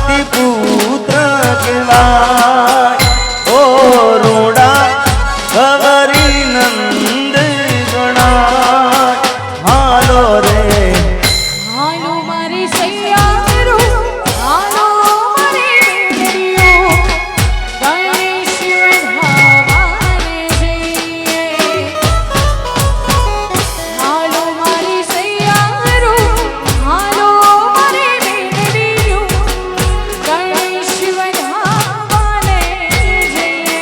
માતી પુત્ર કહેવાય ઓ રૂડા ગવરી નંદ ગણાય હાલો રે હાલો મારી સૈયારો હાલો મારી મેળીઓ ગણેશ વધાવાને જઈએ હાલો મારી સૈયારો હાલો મારી મેળીઓ ગણેશ વધાવાને જઈએ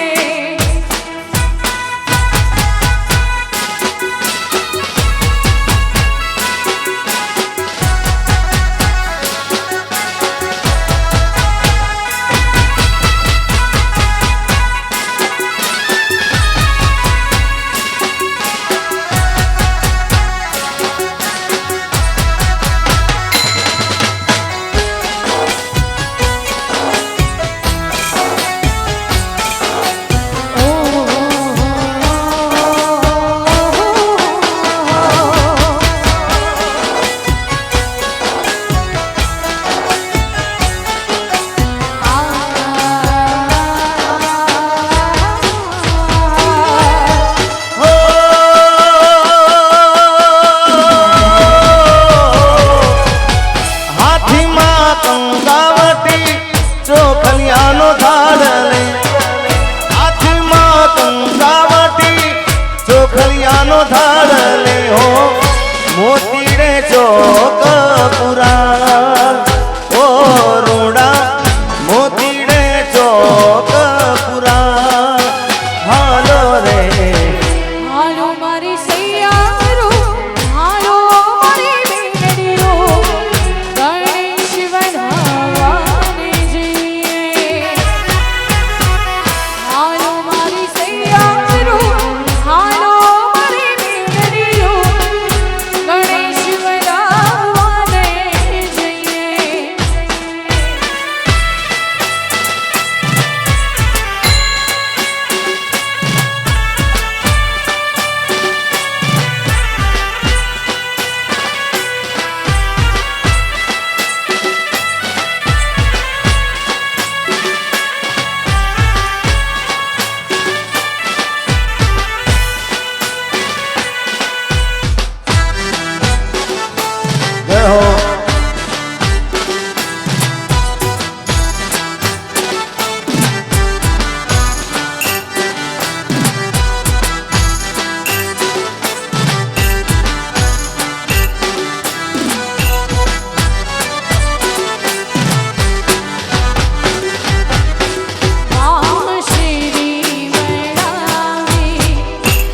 હાથીમાં કંકાવટી ચોખલિયાનો ધાડ લે હાથીમાં કંકાવટી ચોખલિયાનો ધાડ લે હો મોતીડે ચોક પુરા ઓ રૂડા મોતીડે ચોક પુરા હાલો રે હાલો મારી સૈયારો હાલો મારી મેળીઓ ગણેશ વધાવાને જઈએ હાલો મારી સૈયારો હાલો મારી મેળીઓ ગણેશ વધાવાને જઈએ જય હો શ્રી વૈરાવી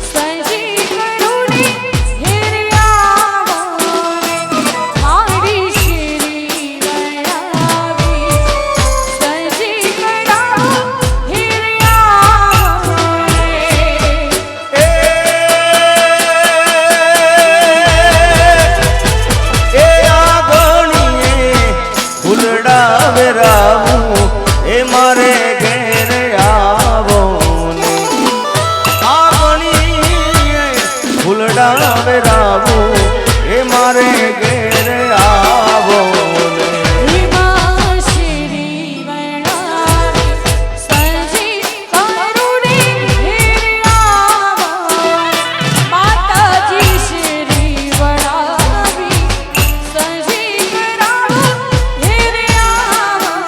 સજી કરુણી હિરિયાવાને મારી શ્રી વૈરાવી સજી કરુણી હિરિયાવાને એ આગણીએ ફૂલડા વેરાવું એ મારે ઘેર આવો ને આગણીએ ફૂલડા વેરાવું એ મારે ઘેર આવો ને હિમા શ્રી વૈરાવી સજી કરુણી હિરિયાવાને માતાજી શ્રી વૈરાવી સજી કરુણી હિરિયાવાને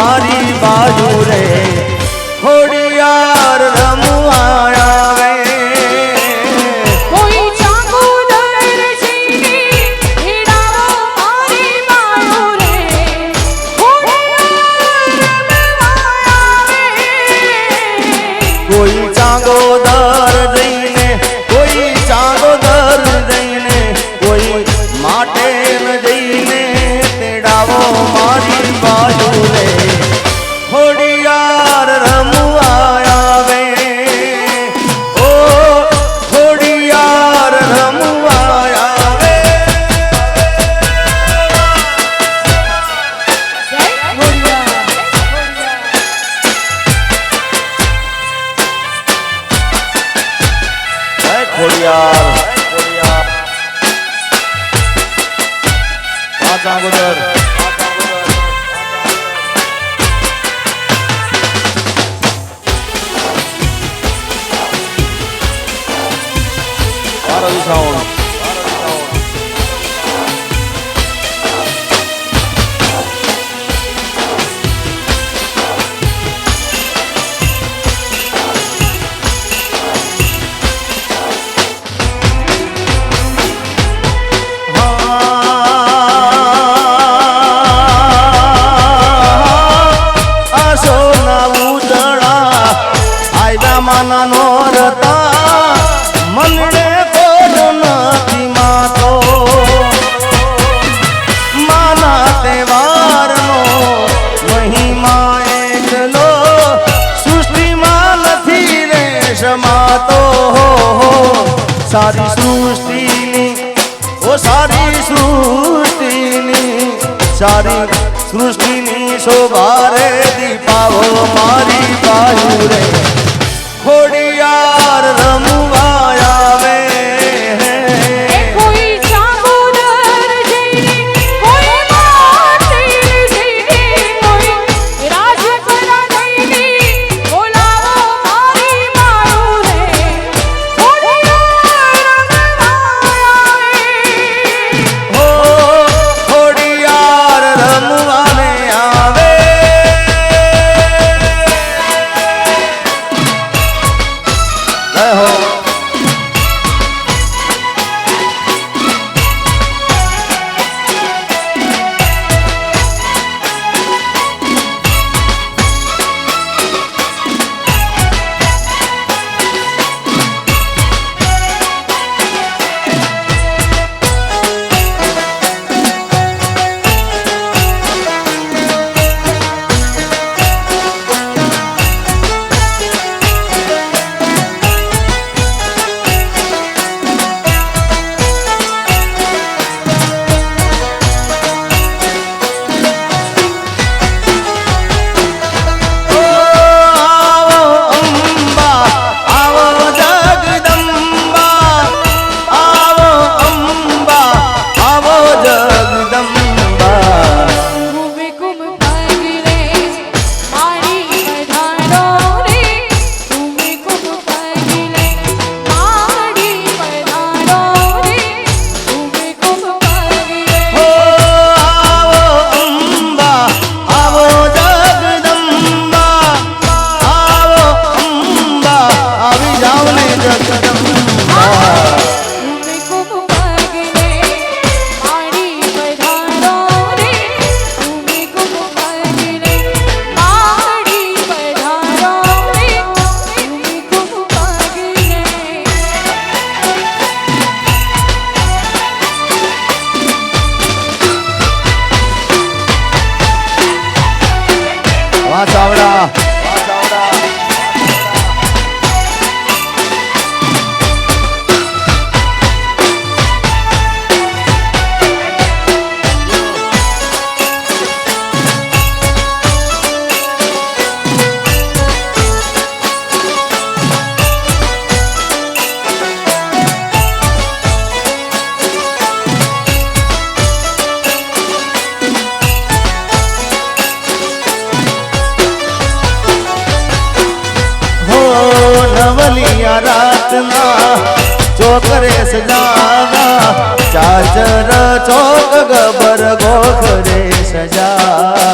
મારી બાજુ રે ખોડિયાર રમવા આવે કોઈ ચાંગોદર જઈને હેડાવો મારી બાજુ રે ખોડિયાર રમવા આવે કોઈ ચાંગોદર જઈને કોઈ ચાંગોદર જઈને કોઈ માટે ન જઈને તેડાવો મારી બાજુ રે ખોડિયાર રમવા આવે ઓ ખોડિયાર રમવા આવે જય ખોડિયાર જય ખોડિયાર ચાંગોદર રવિ સાવણ માના નો રતા મનડે કોનો નથી માતો માના તહેવારનો મહિમા એકલો સૃષ્ટિમાં નથી રે સમાતો સારી સૃષ્ટિની ઓ સારી સૃષ્ટિની શોભા રે દીપાવો મારી બાજુ રે ખોડિયાર રમવા આવે કોઈ ચાંગોદર જઈને કોઈ માટી જઈને કોઈ રાજપરા જઈને બોલાવો મારી બાજુ રે ખોડિયાર રમવા આવે હો ખોડિયાર રમવાને આવે જય હો ચાવડા नवलिया रातना चौकरे सजावा चाचर चौक गबर गोखरे सजावा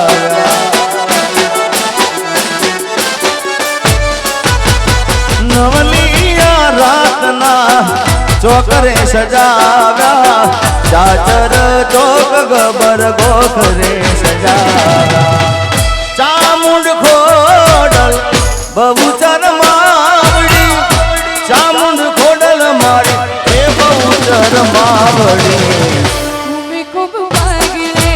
ચોકરે સજાવ્યા ચાચર ચોક ગબર ગોખરે સજાવ્યા ચામુંડ ખોડલ બહુચર માવડી ચામુંડ ખોડલ મારી એ બહુચર માવડી ભૂમિ ખૂબ પગલે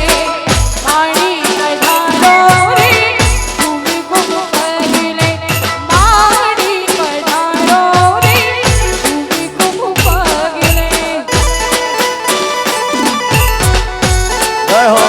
માડી કઢારો રે ભૂમિ ખૂબ પગલે માડી કઢારો રે ભૂમિ ખૂબ પગલે જય હો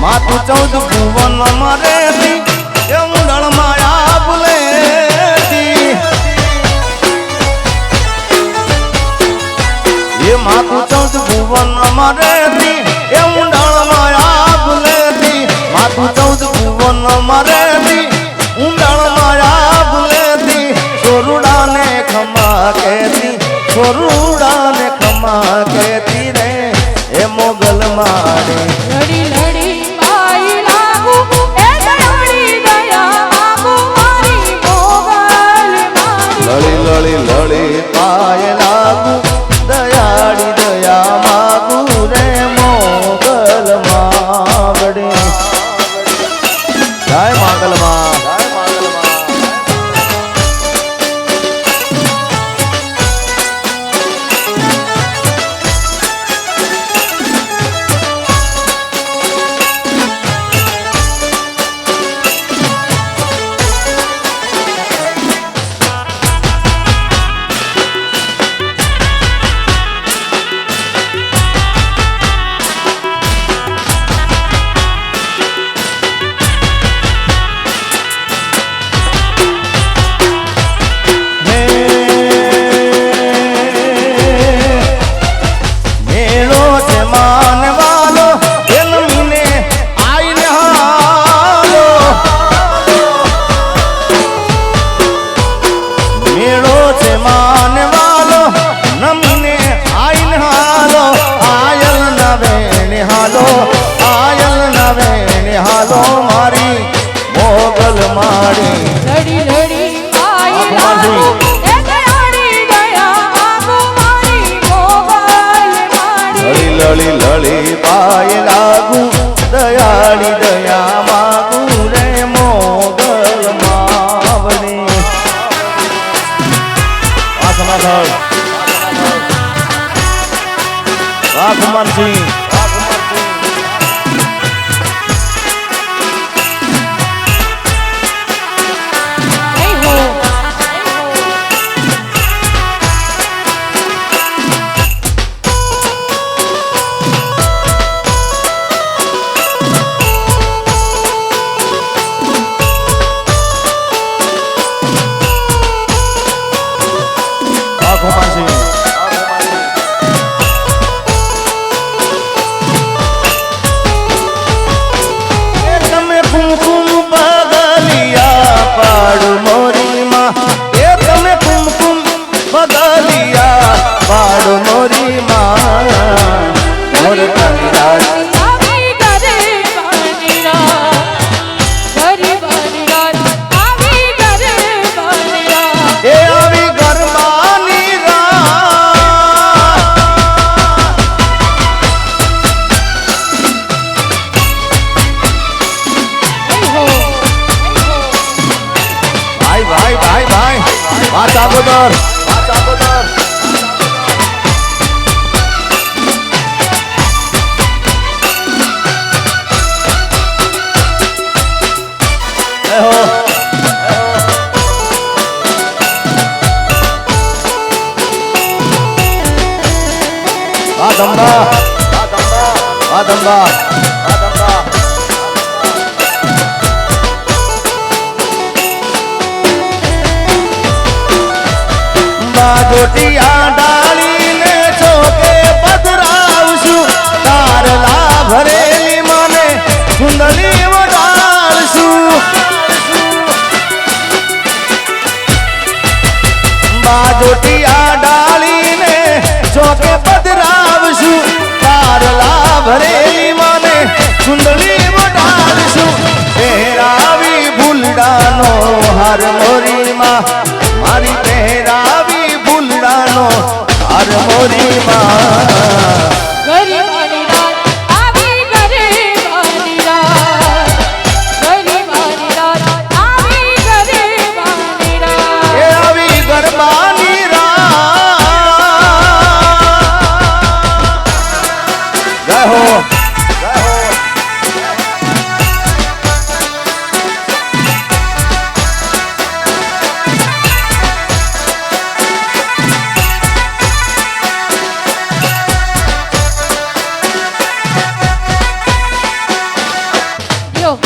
માતું 14 ભુવન મારે એ મુંડળ માયા ભૂલેતી એ માતું 14 ભુવન મારે એ મુંડળ માયા ભૂલેતી માતું 14 ભુવન મારે મુંડળ માયા ભૂલેતી છોરુડાને ખમા કેતી છોરુડાને ખમા કેતી રે એ મોગલ માડે લડી લડી પાઈ લાગુ એ દયાળી દયા માગુ મારી મોગલ મારી લળી લળી લળી પાય લાગુ દયાળી દયા માગુ રે મોગલ માવડે જય મંગલ માં હાલો મારી મોગલ માડી લડી લડી પાઈ લાગુ એ દયાળી દયા માગુ મારી મોગલ મારી લળી લળી પાય લાગુ દયાળી દયા માગુ રે મોગલ માવડી આ સમાધાન કુમારસિંહ તમે કુમકુમ બદલિયા પાડ મોરી માં એ તમે કુમકુમ બદલિયા પાડ મોરી માં મોર કંગાળ આવી કરે બનિરા ગરી બનિરા આવી કરે બનિરા એ આવી ગરબાની ભાઈ ભાઈ ભાઈ ભાઈ વાત આગોદર ધંધા આ ધંધા બાજોટિયા ડાળીને ચોકે પધરાવશું તારલા ભરેલી મને કુંડલી વડાળશું બાજોટિયા ડાળીને ચોકે પધરાવશું તારલા ભરેલી મને કુંડલી વડાળશું પહેરાવી ભૂલડાનો હાર મોરીમાં મારી પહેરાવી ભૂલડાનો હાર મોરીમાં ગરીબાની રાત આવી ગરીબાની રાત ગરીબાની રાત આવી ગરીબાની રાત એ આવી ગરબાની રાત જય હો યો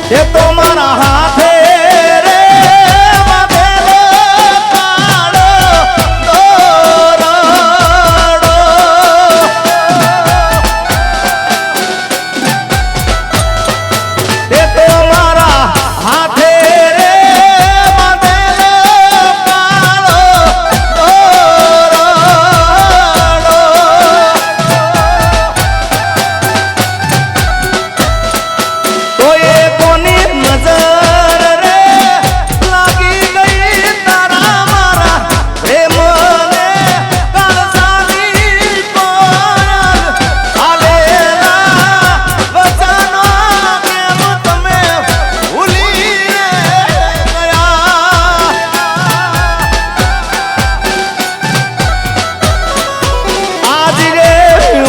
એ તો મારા હાથે રે બાંધેલો કાળો દોરડો. એ તો મારા હાથે રે બાંધેલો કાળો દોરડો. તો એ કોની નજર રે લાગી ગઈ તારા મારા પ્રેમને કાળજાની કોર આલેલા વચનો કેમ તમે ભૂલી ગયા. આજ રે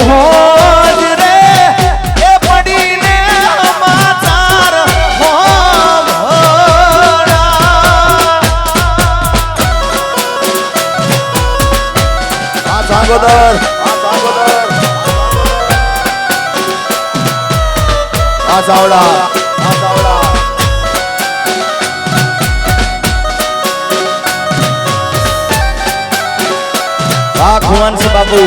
હોજ રે એ પડીને સમાચાર હોભળા. આ સાગોદર આ સાવડા આ ખુવાનસ બાબુ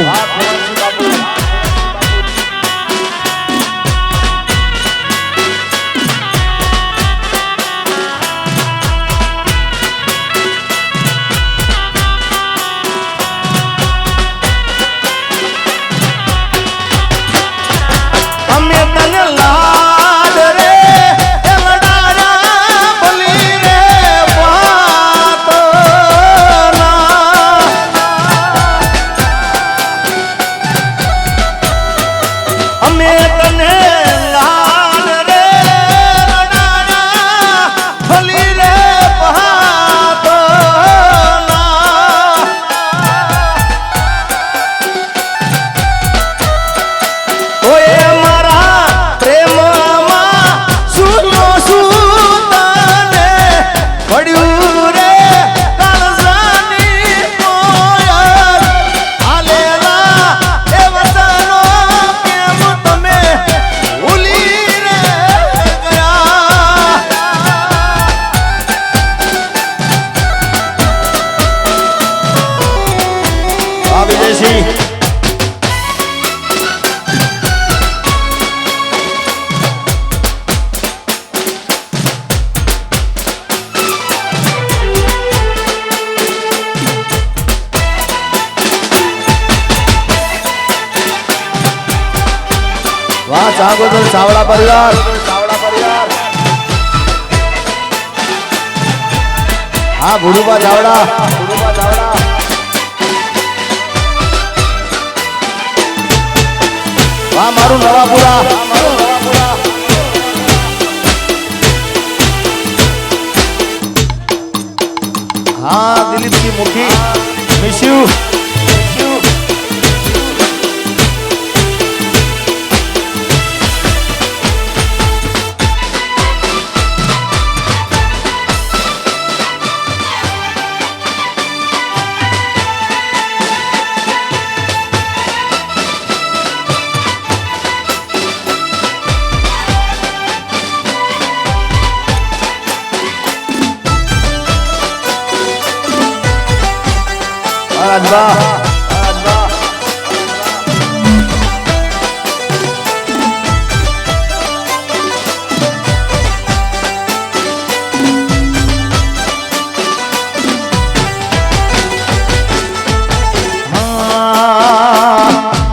અમે તને લાડ રે એ લડાયા બોલી રે વાતના. ચાંગોદર ચાવડા પરિવાર હા ભુરુબા ચાવડા વાહ મારું નવાપુરા હા દિલીપજી મુખી મિસ યુ રાજબા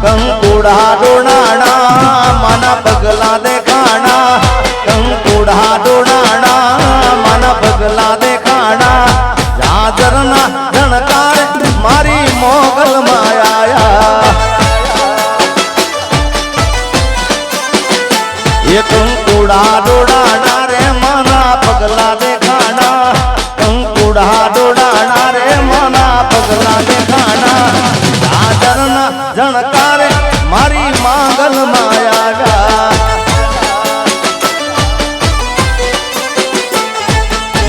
કંકુડા ડોણાણા માના પગલા દેખાણા કંકુડા ડોણાણા માના પગલા દેખાણા જાજરના જણકાર મારી મોગલ માયા એ કંકુડા ડોડાણા રે માના પગલા દેખાણા કંકુડા ડોડાણા રે માના પગલા દેખાણા જાજરના જણકાર મારી મોગલ માયા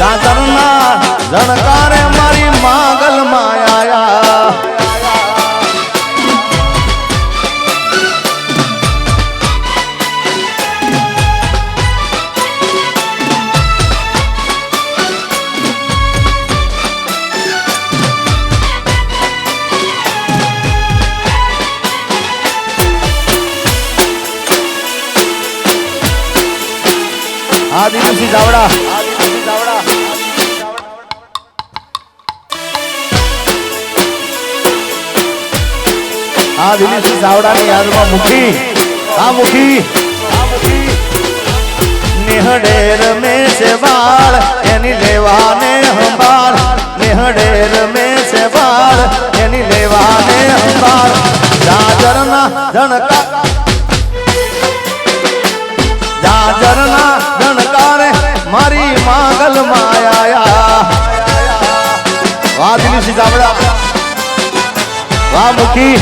જાજરના જણકાર મારી મોગલ માયા આ દિલીપસિંહ ચાવડા આ દિલીપસિંહ ચાવડાની યાદમાં મુખી આ મુખી નિહડેર મેં છે બાળ એની લેવાને હંબાળ નિહડેર મેં છે બાળ એની લેવાને હંબાળ જાજરના જણકાર જાજરના જણકારે મારી મોગલ માયા વાહ દિલીપસિંહ ચાવડા વાહ મુખી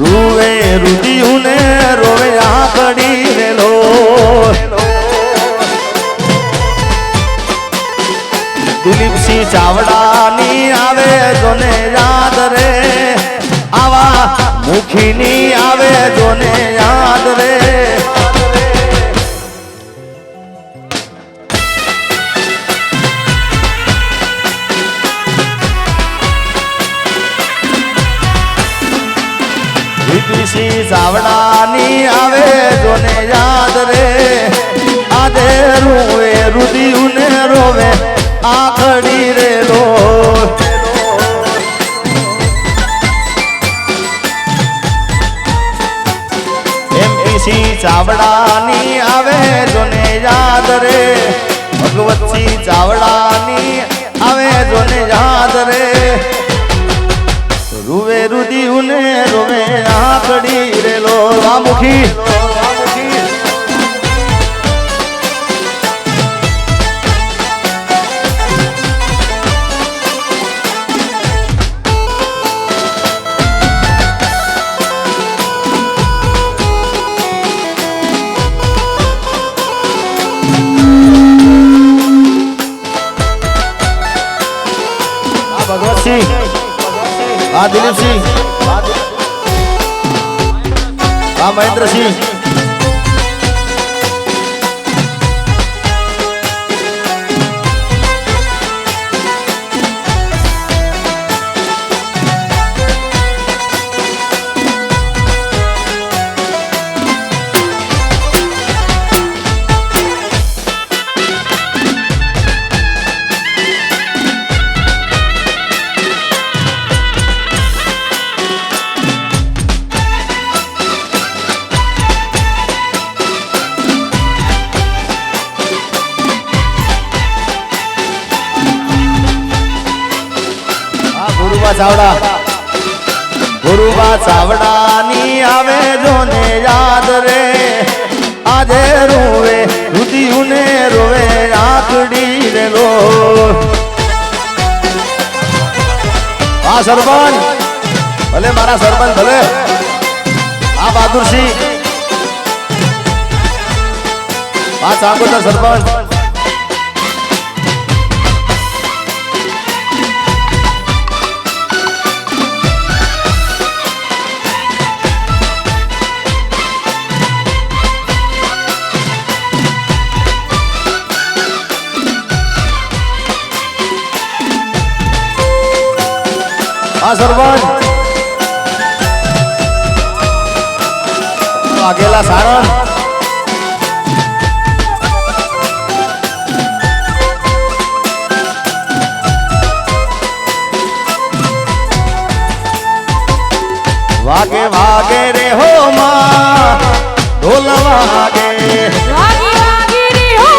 રૂવે રુદિયું ને રોવે આંકડી રેલો દિલીપસિંહ ચાવડાની આવે જોને યાદ રે આવા મુખીની આવે જોને યાદ રે દિલીપસિંહ ચાવડાની આવે જોને યાદ રે આદે રૂવે રુદિયું ને રોવે આખડી રેલો એમપીસિંહ ચાવડાની આવે જોને યાદ રે ભગવતસિંહ ચાવડાની આવે જોને યાદ રે રૂવે રુદિયું ને રોવે આંકડી રેલો વામુખી ભગવતસિંહ આ દિલીપસિંહ આ મહેન્દ્રસિંહ ગુરુબા ચાવડા ગુરુબા ચાવડાની આવે જોને યાદ રે આજે રોવે રુધિયુને રોવે આખડી રે લો આ સરપંચ ભલે મારા સરપંચ ભલે આ બહાદુરસિંહ આ ચાકોતર સરપંચ આ સરપંચ વાઘેલા સારણ વાગે વાગે રે હો માં ઢોલ વાગે વાગે વાગે રે હો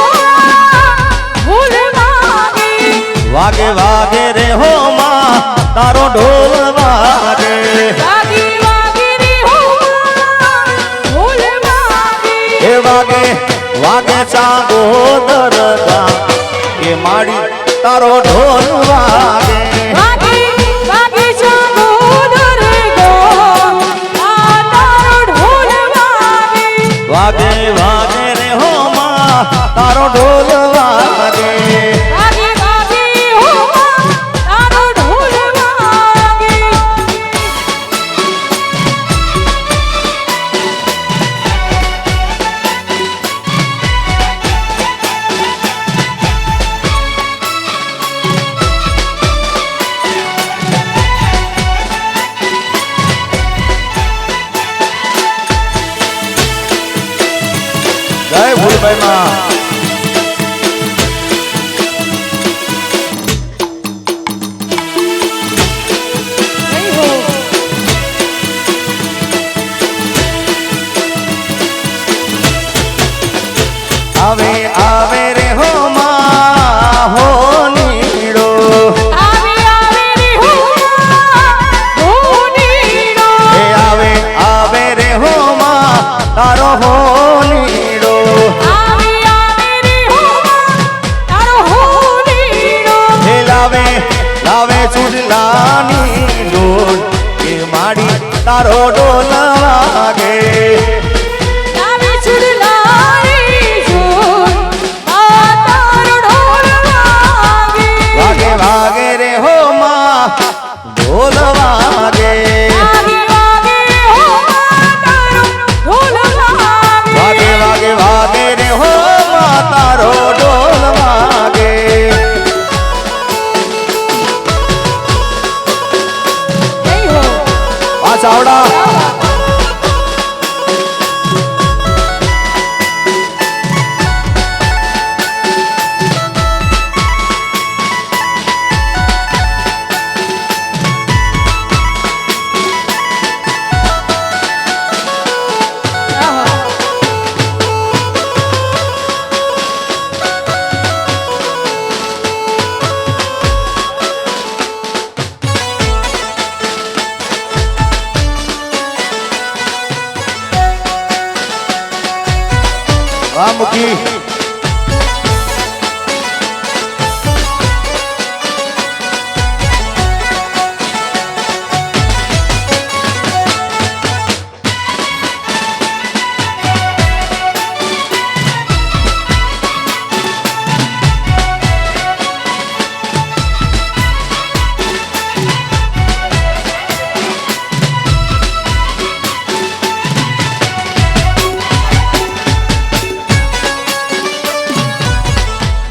ભૂલ માગે વાગે વાગે રે હો માં તારો ઢોલ વાગે વાગે વાગે રે હો ભૂલ માગે એ વાગે વાગે ચાગો દરગા એ માડી તારો ઢોલ વાગે વાગે વાગે ચાગો દરગો આ તારો ઢોલ વાગે વાગે વાગે રે હો માં તારો ઢોલ વાગે વાગે વાગે હો તારો ઢોલ વાગે જય ભૂલભાઈ માં જય હો આવે આવે રે હો માં હો નીડો આવે આવે રે હો ભૂનીડો એ આવે આવે રે હો માં તારો હો નીડો આવે આવે રે હો તારો ભૂનીડો એ લાવે લાવે ચૂડલાની ડોલ એ માડી તારો ડોલ વાગે લાવે ચૂડલાની જોર આ તારો ઢોલ વાગે વાગે વાગે રે હો માં ઢોલ વાગે વાગે વાગે હો તારો ઢોલ વાગે વાગે વાગે વાગે રે હો માં તારો ઢોલ વાગે જય હો આ ચાવડા વાહ મુખી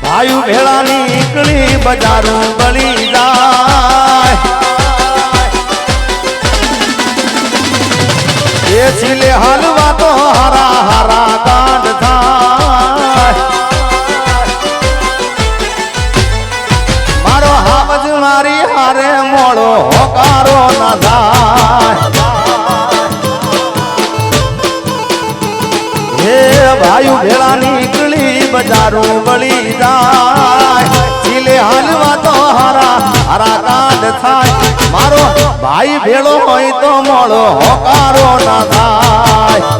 ભાઈ ભેળા નીકળી બજારું બળી જાય એ છીલે હાલવા તો હારા હારા કાંડ થાય મારો હાવજ મારી હારે મોળો હોકારો ના થાય હે ભાઈ ભેળા નીકળી બજારું બળી જાય છીલે હાલવા તો હારા હારા કાંડ થાય મારો ભેળો હોય તો મોળો હોકારો ના થાય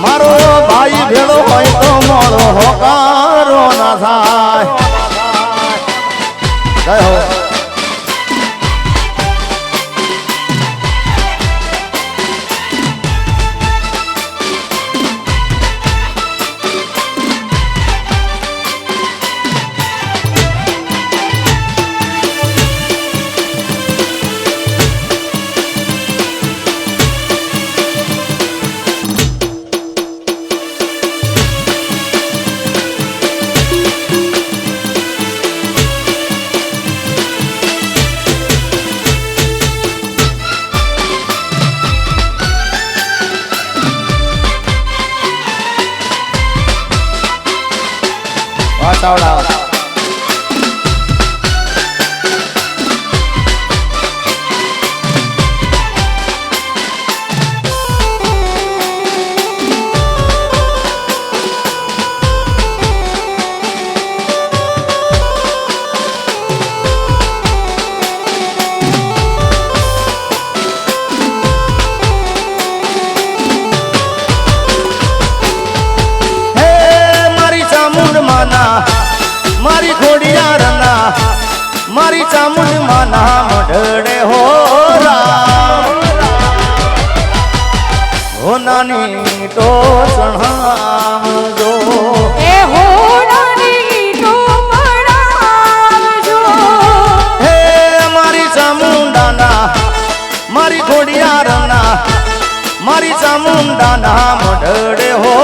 મારો ભાઈ ભેળો હોય તો મોળો હોકારો ના થાય જય હો વાતાવડા મારી ખોડિયારના મારી ચામુંડ માના મઢડે હો હો નાની તો ચઢાવજો એ હો નાની તો ચઢાવજો હે મારી ચામુંડાના મારી ખોડિયારના મારી ચામુંડાના મઢડે હો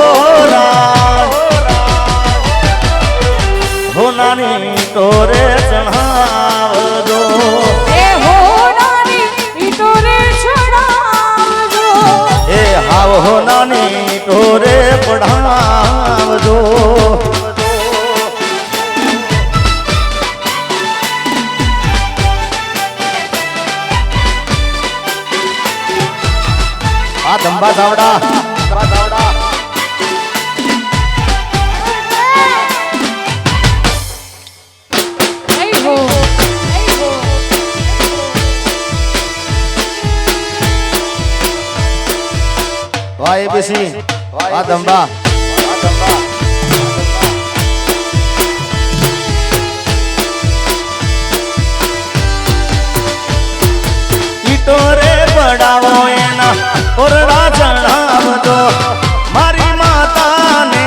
નાની તોરે ચઢાવજો એ હો નાની તોરે ચઢાવજો એ હાવ હો નાની તોરે પઢાવજો આ ધંબા ધાવડા વાય બેસી આ ધંબા ઈટો રે પડાવો એના ઓરડા ચઢાવજો મારી માતાને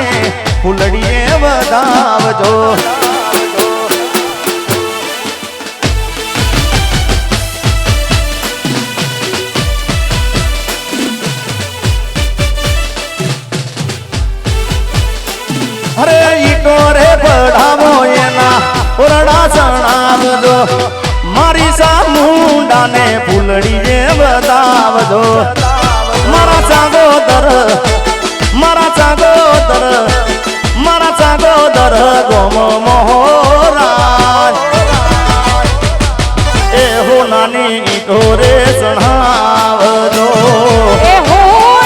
ફૂલડીએ વધાવજો અરે ઈટો રે પડાવો એના ઓરડા ચણાવજો મારી સામુંડાને ફૂલડીએ બતાવજો મારા ચાગોદર ગોમ મોહરા એ હો નાની ઈટો રે ચણાવજો એ હો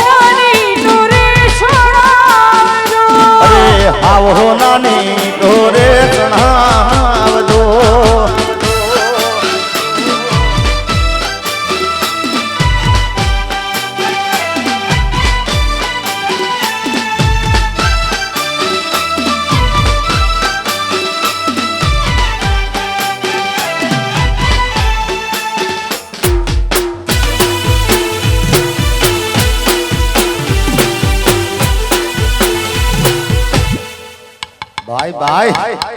નાની તોરે ચઢાવજો અરે હાવ હો નાની તોરે ચઢાવજો બાય બાય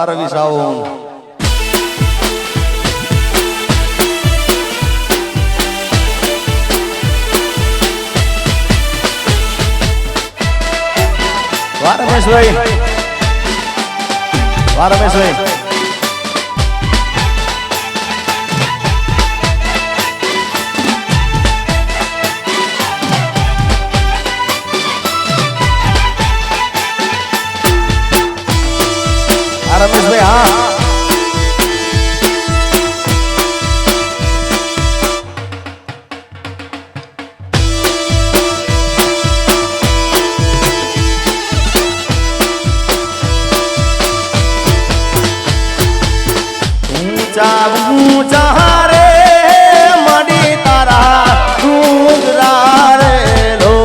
વાહ રવિ સાઉન્ડ વાહ રમેશભાઈ વાહ રમેશભાઈ રમેશભાઈ હા ઊંચા ઊંચા રે મડી તારા ડુંગરા રે લો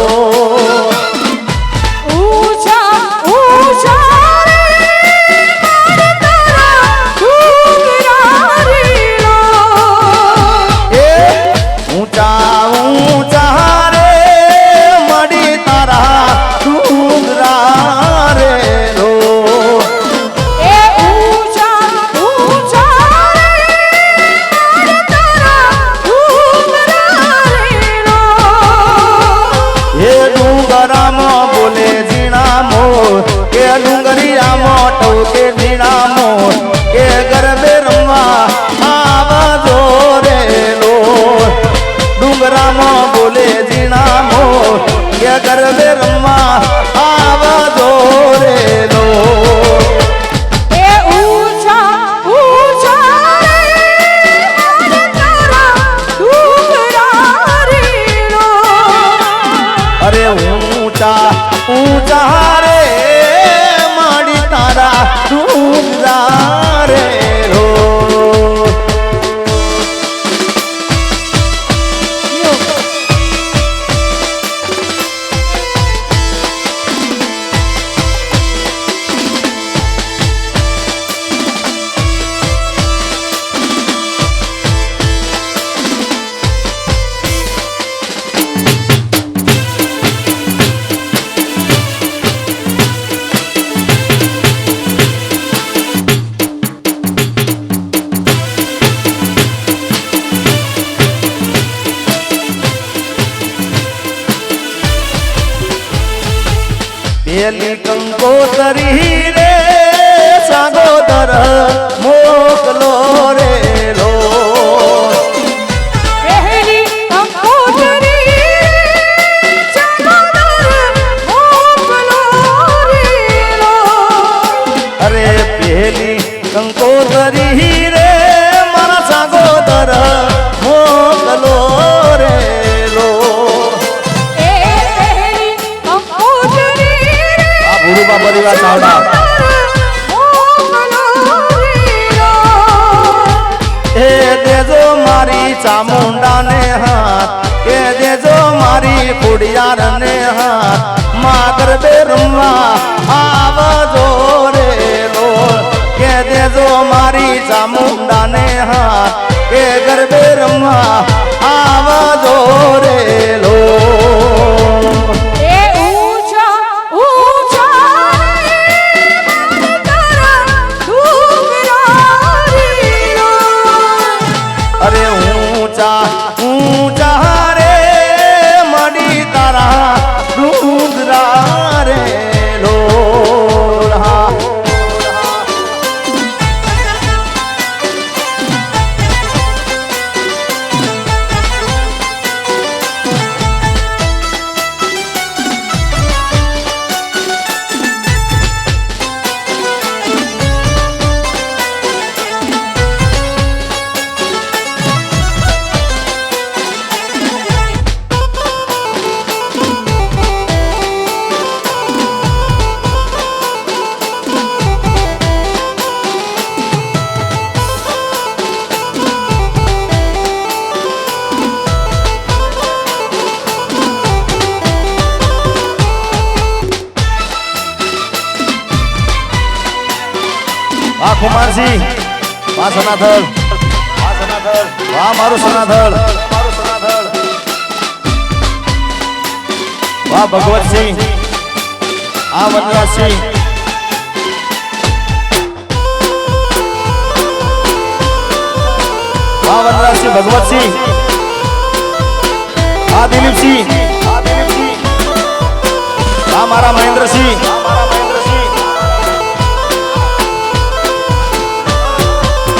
ઊંચા ઊંચા રે મારા તારા ડુંગરા રીલો. એ ઊંચા ઊંચા રે મડી તારા ડુંગરા રે લો એ ઊંચા ઊંચા રે મારા તારા ડુંગરા રીલો. એ ડુંગરામાં બોલે ઝીણા મોર કે ડુંગરિયામાં ટવકે ઝીણા મોર કે ગરબે રમવા આવજો રે લો ડુંગરામાં બોલે ઝીણા મોર કે ગરબે રમવા આવજો રે લો એ ઊંચા ઊંચા રે મારા તારા ડુંગરા રીલો. અરે ઊંચા ઊંચા રે માડી તારા ડુંગરા રે લો પેલી કંકોતરી રે સાગોદર મોકલો રે લો પહેલી કંકોત્રી ચાદર મોકલો રીલો. અરે પેલી કંકોતરી રે મારા સાગોદર મોકલો રે લો એ પહેલી કંકોત્રી આ ગુરુબા પરિવાર ચાવડા મોકલો રીલો. એ દેજો મારી ચામુંડાને હાથ કે દેજો મારી ખોડિયારને હાથ માં ગરબે રમવા આવજો રે લો કે દેજો મારી ચામુંડાને હાથ કે ગરબે રમવા આવજો રે લો એ ઊંચા ઊંચા રે મારા તારા ડુંગરા રીલો. અરે ઊંચા ઊંચા રે મડી તારા ડુંગરા રે લો વાહ કુમારસિંહ, વાહ સનાથલ, વાહ સનાથલ, વાહ મારું સનાથલ, મારું સનાથલ, વાહ ભગવતસિંહ, આ વનરાજસિંહ, વાહ વનરાજસિંહ ભગવતસિંહ આ દિલીપસિંહ આ મારા મહેન્દ્રસિંહ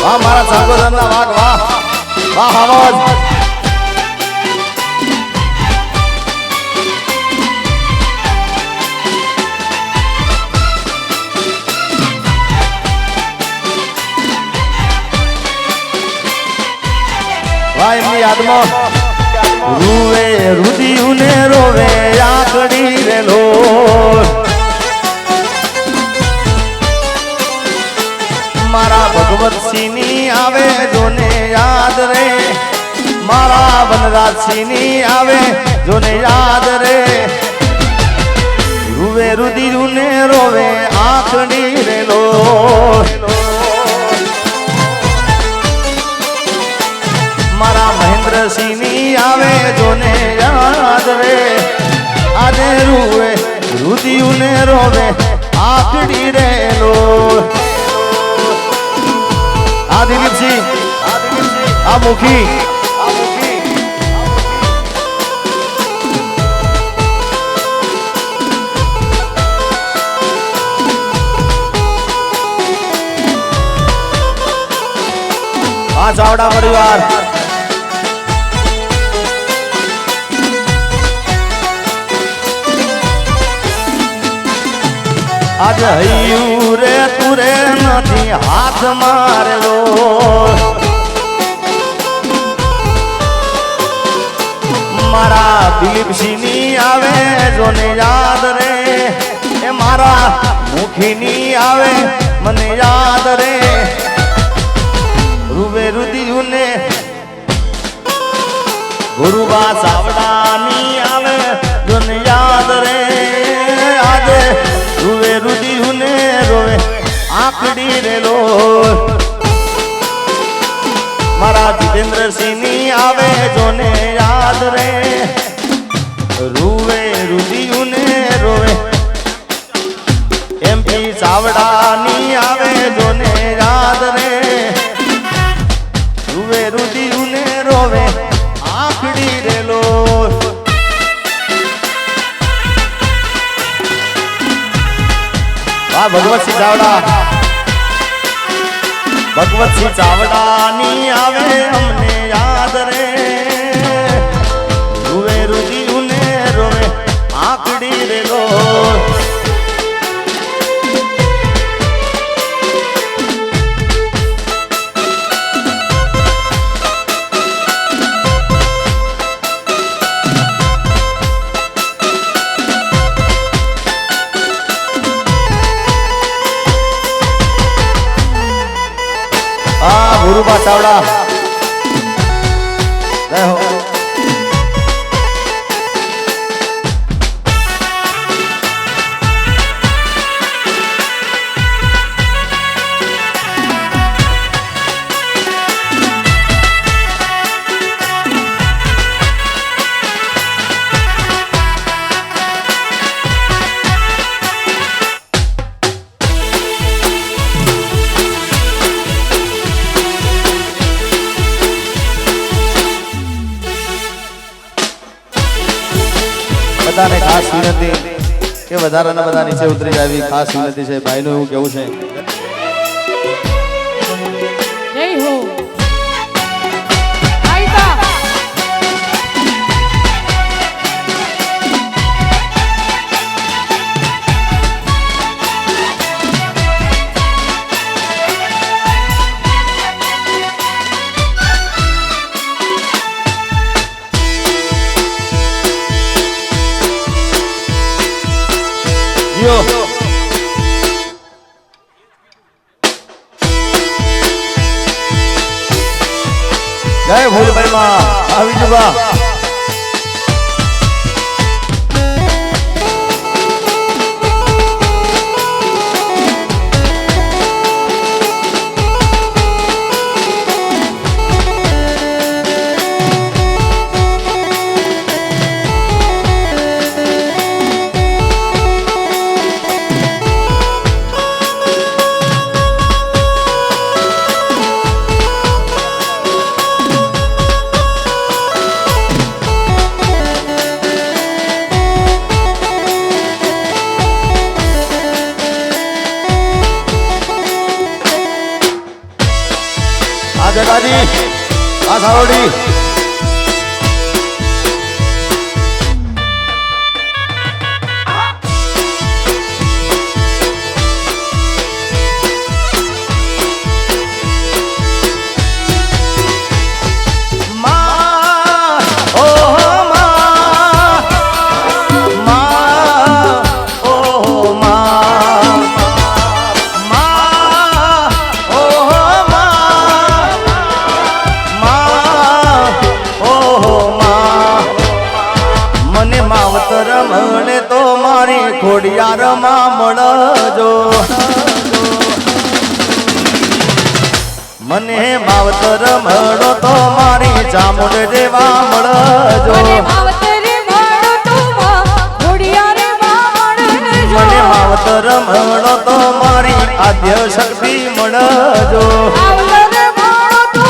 વાહ મારા સાગોદરના વાઘ વાહ વાહ આવાજ વાહ એમની યાદમાં રૂવે રુદિયું ને રોવે આકડી રેલો મારા ભગવતસિંહ ની આવે જોને યાદ રે મારા વનરાજસિંહ ની આવે જોને યાદ રે રૂવે રુદિયું ને રોવે આકડી રેલો મારા મહેન્દ્રસિંહ ની આવે જોને યાદ રે આજે રૂવે રુદિયું ને રોવે આકડી રેલો આ દિલીપસિંહ આ મુખી આ ચાવડા પરિવાર આજ હૈયું રે તુરે નથી હાથ મારેલો મારા દિલીપસિંહ ની આવે જોને યાદ રે એ મારા મુખી ની આવે મને યાદ રે રૂવે રુદિયું ને ગુરુબા સાવડા ની આવે જોને યાદ રે આજે રૂવે રુદિયું ને રોવે આકડી રેલો મારા જીતેન્દ્રસિંહ ની આવે જોને યાદ રે રૂવે રુદિયું ને રોવે એમપી સાવડા ની આવે જોને યાદ રે રૂવે રુદિયું ને રોવે આકડી રેલો વાહ ભગવતસિંહ ચાવડા ભગવતસિંહ ચાવડા ની આવે અમને યાદ રે રૂવે રુદિયું ને રોવે આકડી રેલો ગુરુબા ચાવડા જય હો બધાને ખાસ વિનંતી કે વધારાના બધા નીચે ઉતરી જાય એવી ખાસ વિનંતી છે ભાઈનું એવું કેવું છે જય હો આઈતા Yo. જય ભોલભાઈ માં આવી જુગા જગાજી આ સારોડી ખોડિયારમાં મળજો મને માવતર મળો તો મારી ચામુંડ જેવા મળજો મને માવતર મળો તો ખોડિયારમાં મળજો મને માવતર મળો તો મારી આદ્ય શક્તિ મળજો માવતર મળો તો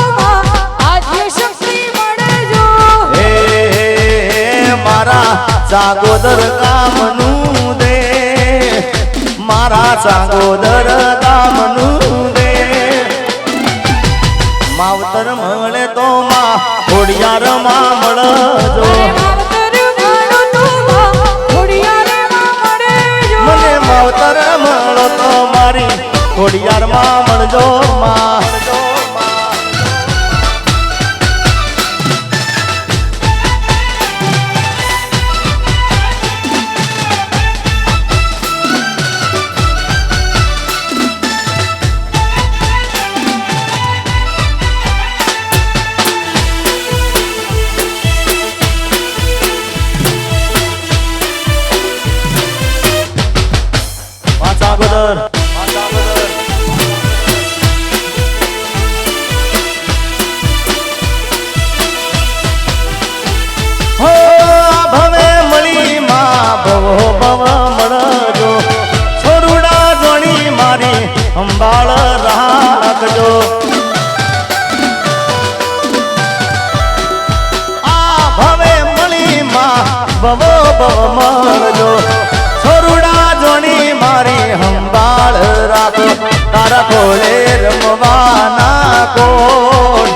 આદ્ય શક્તિ મળજો હે મારા ચાગોદર ગામનું મારા ચાગોદર ગામનું દે માવતર મળે તો માં ખોડિયારમાં મળજો મને માવતર મળો તો મારી ખોડિયારમાં મળજો માં અંબાળ રાખજો આ ભવે મળી માં બવો બવ મળજો છોરુડા જોણી મારી અંબાળ રાખો તારા કોળે રમવાના કોણ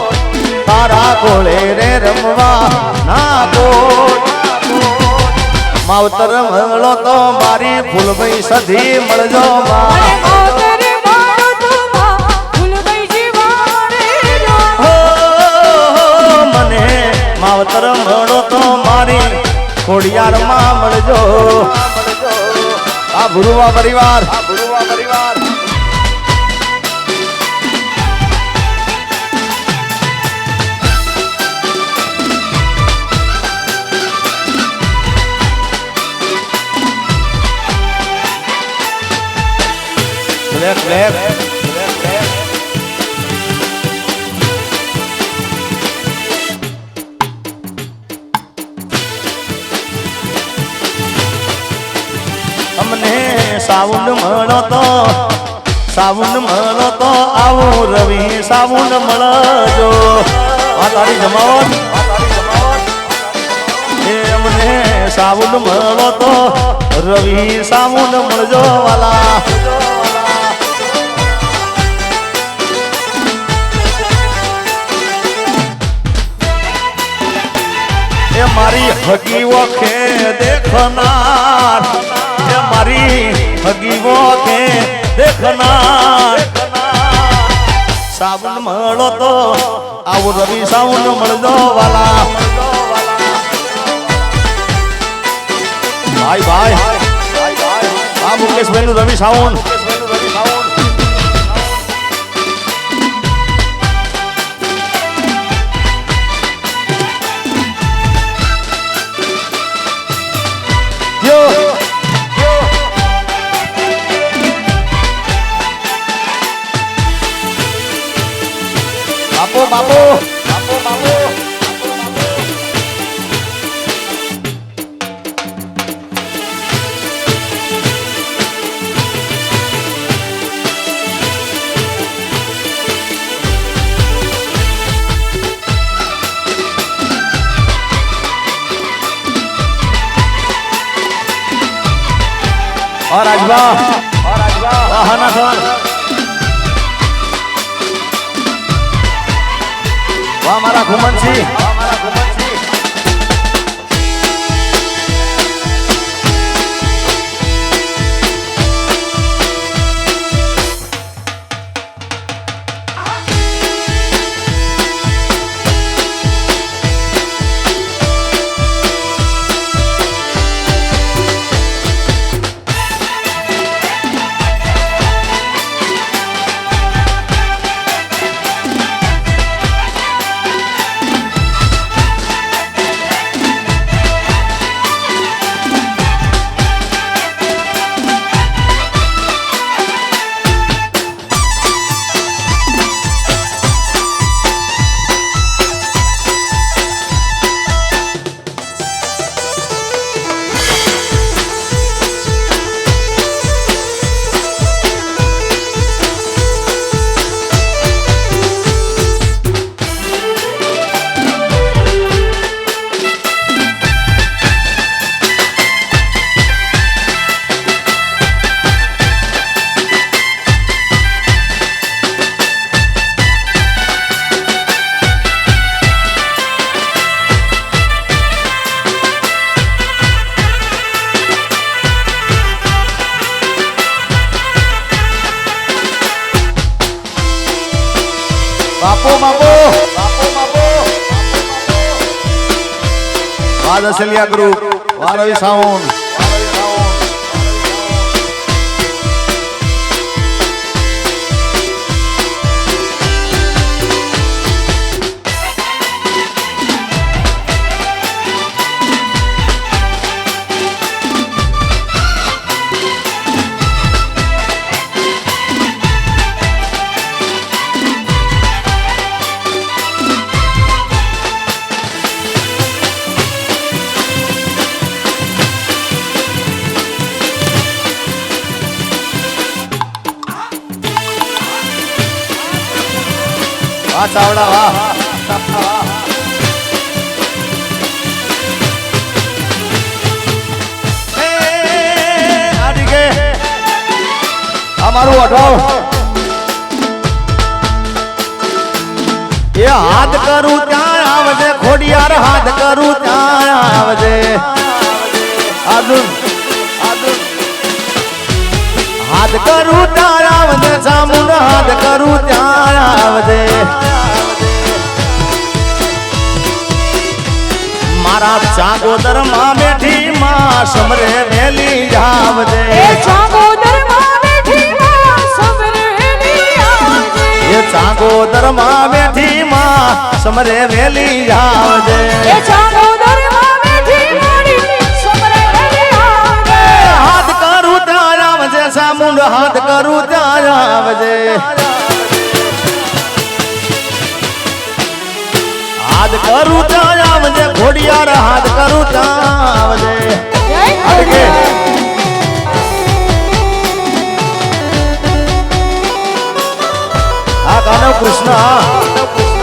તારા કોળે રે રમવાના કોણ માવતર મળો તો મારી ફૂલભાઈ સધી મળજો માં માવતર મળો તો મારી ખોડિયારમાં મળજો આ ભુરુવા પરિવાર બ્લેક સાઉન્ડ મળો તો આવું રવિ સાઉન્ડ મળજો આ તારી જમાવટ એમને સાઉન્ડ મળો તો રવિ સાઉન્ડ મળજો વાલા એ મારી હગી વખે દેખનાર મારી હગીવો કે દેખનાર સાબુન મળો તો આવું રવિ સાઉન્ડ મળજો વાલા ભાઈ ભાઈ આ મુકેશભાઈ નું રવિ સાઉન્ડ બાપુ और राजबा हना सर વાહ મારા ઘુમનસિંહ બાપો વાદસલિયા ગ્રુપ વારવી સાઉન્ડ વાહ ચાવડા વાહ અમારું અઢાવ એ હાથ કરું ત્યાં આવજે ખોડિયાર હાથ કરું ત્યાં આવજે અર્જુન હાથ કરું ત્યાં આવજે સામુન હાથ કરું ત્યાં આવજે મારા ચાકોદર માં બેઠી માં સમરે વેલી આવજે એ ચાંગોદર માં બેઠી માં સમરે વેલી આવજે એ ચાકોદર માં બેઠી માં સમરે વેલી આવજે એ ચાંગોદર માં બેઠી મારી સમરે વેલી આવજે હાથ કરું ત્યાં આવજે સામુંડ હાથ કરું ત્યાં આવજે હાથ કરું ત્યાં આવજે ઘોડિયાર હાથ કરું ત્યાં આવજે જય અડકે. આ ગાનો કૃષ્ણ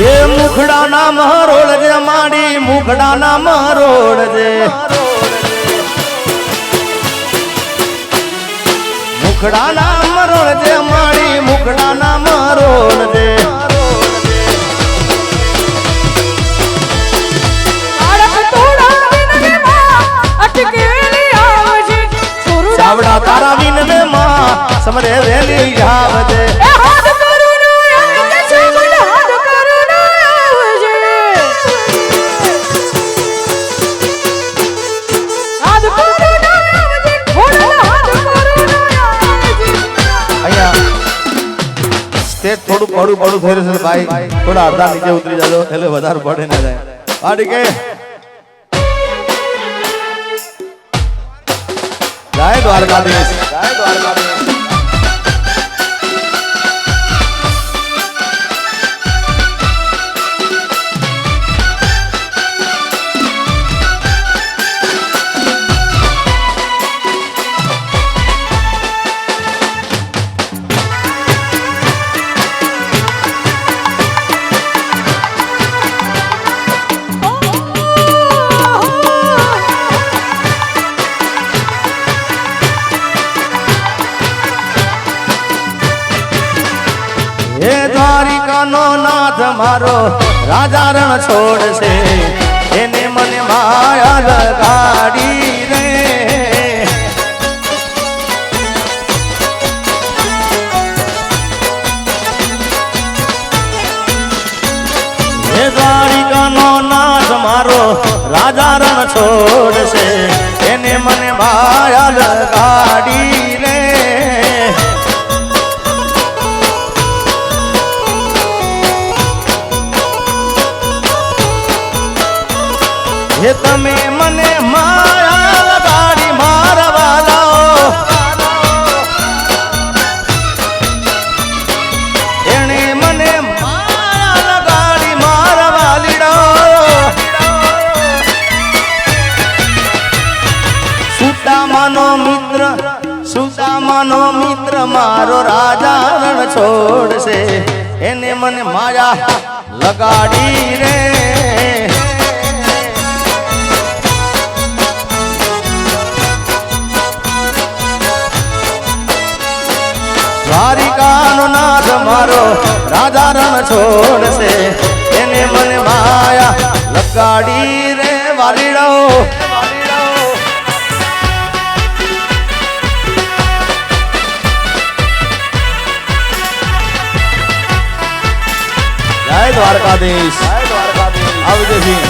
એ મુખડાના મરોડ જે માડી મુખડાના મરોડ જે મુખડાના મરોડ જે માડી મુખડાના મરોડ જે આડક તોડા વિનવે માં અટકે વેલી આવજે ચાવડા તારા વિનવે માં સમરે વેલી આવજે એ હાથ કરું નો આવજે ચાવડ હાથ કરું નો આવજે હાથ કરું નો આવજે ઘોડા હાથ કરું નો આવજે અહીંયા સ્ટેજ થોડું પડું થઈ રહ્યું છે ભાઈ થોડા અડધા નીચે ઉતરી જાજો એટલે વધારે પડે ના જાય પાડી કે જય દ્વારકાધીશ જય દ્વારકાધીશ મારો રાજા રણ છોડશે એને મને માયા લગાડી રે હે દ્વારિકાનો નાથ મારો રાજા રણ છોડશે એને મને માયા લગાડી રે હે તમે મને માયા લગાડી મારવા લાવો એણે મને માયા લગાડી મારવા લીડો સુદામાનો મિત્ર મારો રાજા રણ છોડશે એને મને માયા લગાડી રે દ્વારિકાનો નાથ મારો રાજા રણ છોડશે એને મને માયા લગાડી રે વાલીડો જય દ્વારકાધીશ આવજો સિંહ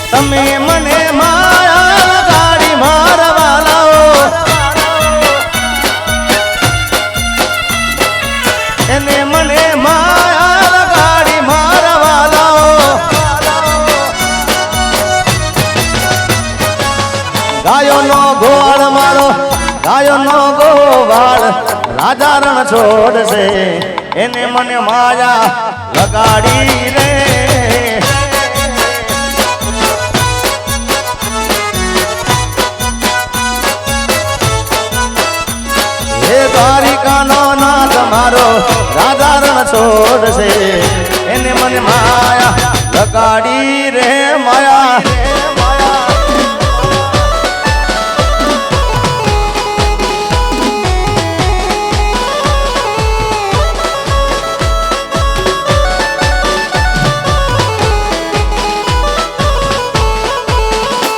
તમે મને માયા લગાડી મારવા લાવો એને મને માયા લગાડી મારવા લાવો ગાયોનો ગોવાળ મારો ગાયોનો ગોવાળ રાજા રણ છોડશે એને મને માયા લગાડી રે હે દ્વારિકાનો નાથ મારો રાજા રણ છોડશે એને મને માયા લગાડી રે માયા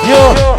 yo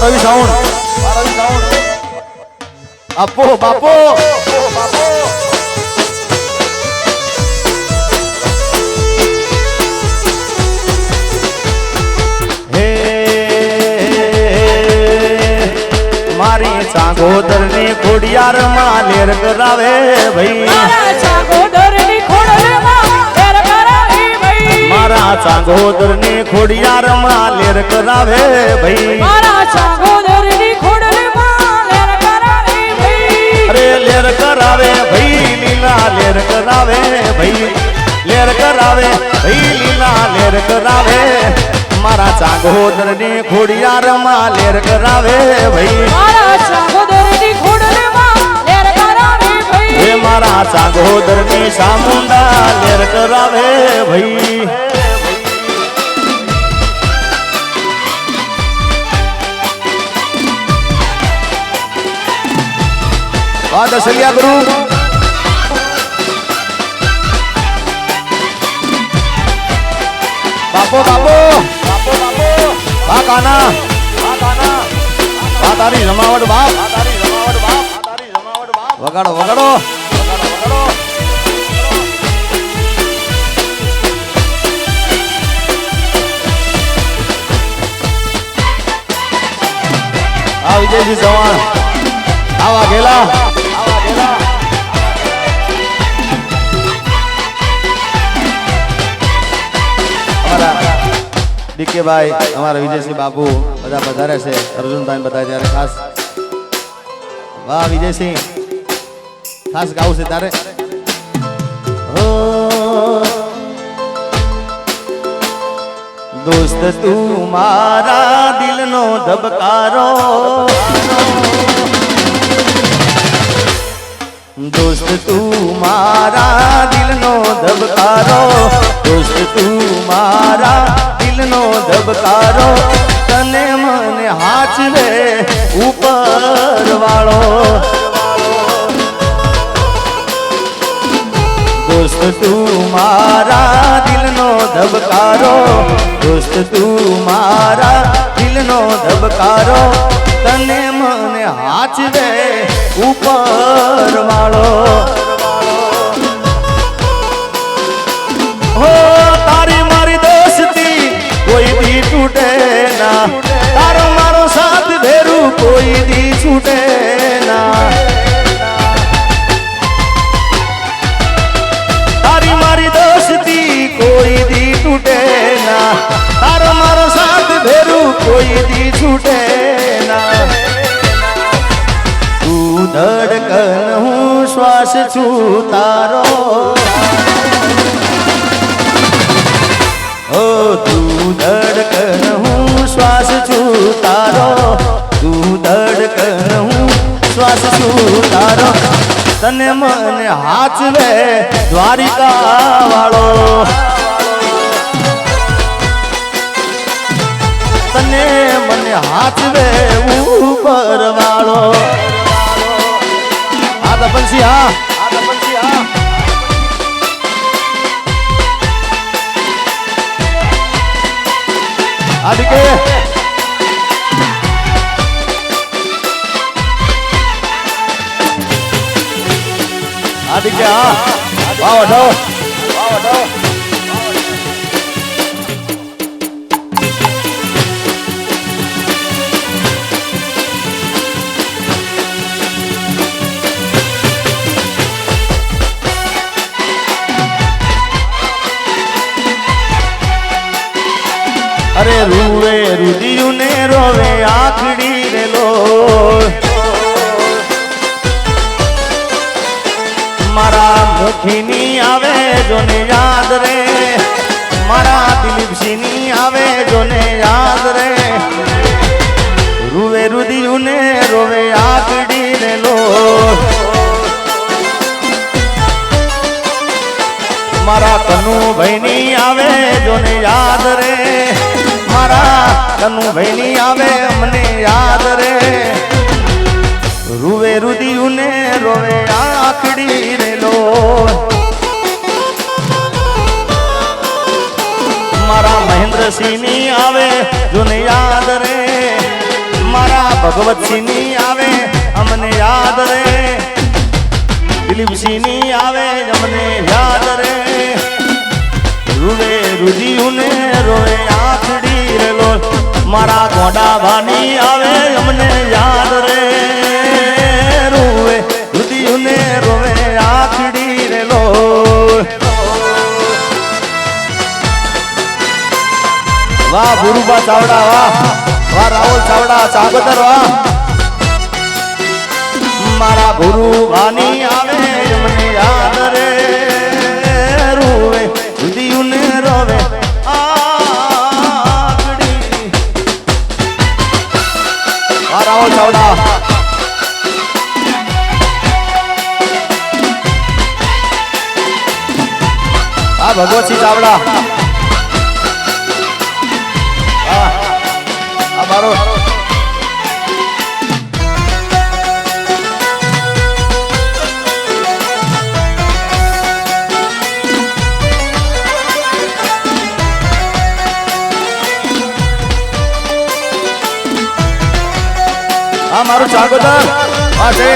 રવિ સાઉન્ડ બાપો બાપો હે મારી ચાંગોદરની ખોડિયાર માં લેર કરાવે ભાઈ મારા ચાંગોદરની ખોડલમાં લેર કરાવે ભાઈ મારા ચાંગોદરની ખોડિયાર માં લેર કરાવે ભાઈ મારા ચાંગોદરની ખોડલમાં લેર કરાવે ભાઈ અરે લેર કરાવે ભાઈ લીલા લેર કરાવે ભાઈ લેર કરાવે ભાઈ લીલા લેર કરાવે મારા ચાંગોદરની ખોડિયાર માં લેર કરાવે ભાઈ મારા ચાંગોદરની ખોડલમાં લેર કરાવે ભાઈ હે મારા ચાંગોદરની સામુંડા લેર કરાવે ભાઈ આ દસલિયા ગુરુ બાપો બાપો બાપો બાપો બા કાના બા તારી જમાવટ બાપ વગાડો વગાડો આ વિજયજી ચૌહાણ આવા ગેલા ડીકે ભાઈ અમારા વિજયસિંહ બાપુ બધા પધારે છે અર્જુનભાઈ બધા ત્યારે ખાસ વાહ વિજયસિંહ ખાસ ગાવું છે તારે દોસ્ત તું મારા દિલનો ધબકારો દોસ્ત તું મારા દિલનો ધબકારો દોસ્ત તું મારા દિલનો ધબકારો તને મને હાચવે ઉપર વાળો દોસ્ત તું મારા દિલનો ધબકારો દોસ્ત તું મારા દિલનો ધબકારો તને મને હાચવે ઉપર વાળો હો તારી મારી દોસ્તી કોઈ દી તૂટે ના તારો મારો સાથ ભેરું કોઈ દી છૂટે ના તારી મારી દોસ્તી કોઈ દી તૂટે ના તારો મારો સાથ ભેરું કોઈ દી છૂટે ના તું ધડકન હું શ્વાસ છું તારો ઓ તું ધડકન હું શ્વાસ છું તારો તું ધડકન હું શ્વાસ છું તારો તને મને હાચવે દ્વારિકા વાળો તને મને હાચવે ઉપર વાળો આ દપનસી હા આદિકે આદિકે હા વાવ વઢો અરે રૂવે રુદિયું ને રોવે આખડી રે લો મારા મુખીની આવે જોને યાદ રે મારા દિલીપસિંહની આવે જોને યાદ રે રૂવે રુદિયું ને રોવે આખડી રે લો મારા કનુભાઈ ની આવે જોને યાદ રે મારા કનુભાઈ ની આવે મને યાદ રે રૂવે રુદિયું ને રોવે આખડી રે લો મારા મહેન્દ્રસિંહ ની આવે જોને યાદ રે મારા ભગવતસિંહની આવે અમને યાદ રે, દિલીપસિંહની આવે અમને યાદ રે, રૂવે રુધિયુને રોવે આખડી રે લોલ, મારા ગોડાભાની આવે અમને યાદ રે, રૂવે રુધિયુને રોવે આખડી રે લોલ. વાહ ગુરુબા ચાવડા, વાહ વાહ રાહુલ ચાવડા, ચાબતર વાહ. મારા ગુરુબાની આવે મને યાદ રે, રૂવે રુધિયુને રોવે આખડી. વાહ રાહુલ ચાવડા. આ ભગવતસિંહ ચાવડા. મારો મારું ચાગોદર આ છે.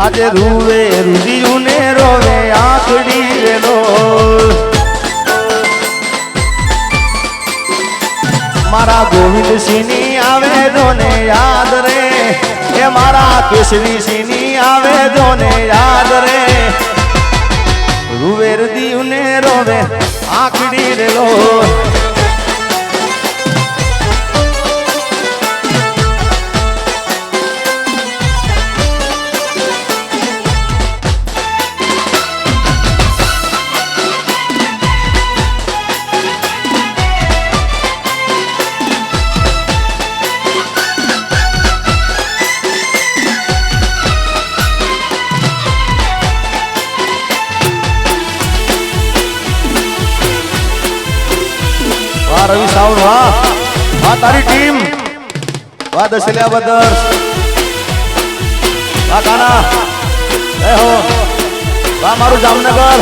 આજે રૂવે રુધિયુને રોવે આખડી રે લોલ, મારા ગોવિંદસિંહની આવે જોને યાદ રે, એ મારા કેસરીસિંહની આવે જોને યાદ રે, રૂવે રુધિયુને રોવે આખડી રે લોલ. રવિ સાઉન્ડ વાહ વાહ, તારી ટીમ વાહ, દશલ્યા બદર વાહ, કાના જય હો વાહ, મારું જામનગર.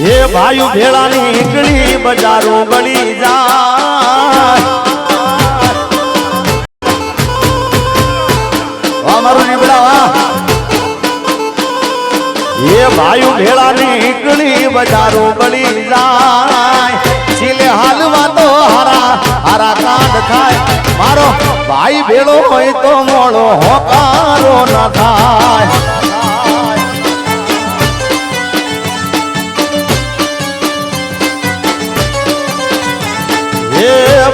હે ભાઈ ભેળા નીકળી બજારો ગળી જાય, મારું નીકળા વાહ. હે ભાઈ ભેળા નીકળી બજારો ગળી જાય, છેલ્લે હાલમાં તો હારા હારા કાંડ થાય, મારો ભાઈ ભેળો હોય તો મોડો હોકારો ન થાય.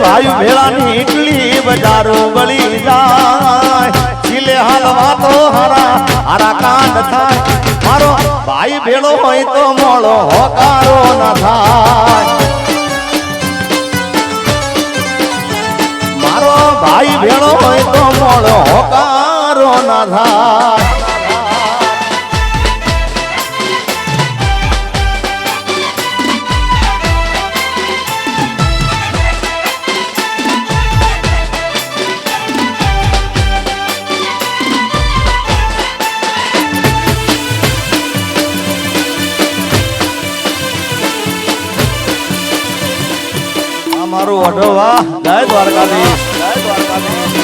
ભાઈ ભેળા નીકળી બજારો ગળી જાય, છેલ્લે હાલમાં તો હારા હારા કાંડ થાય, મારો ભાઈ ભેળો હોય તો મોળો હોકારો ન થાય, મારો ભાઈ ભેળો હોય તો મોળો થાય મારું વડવા જય દ્વારકાધીશ જય દ્વારકાધીશ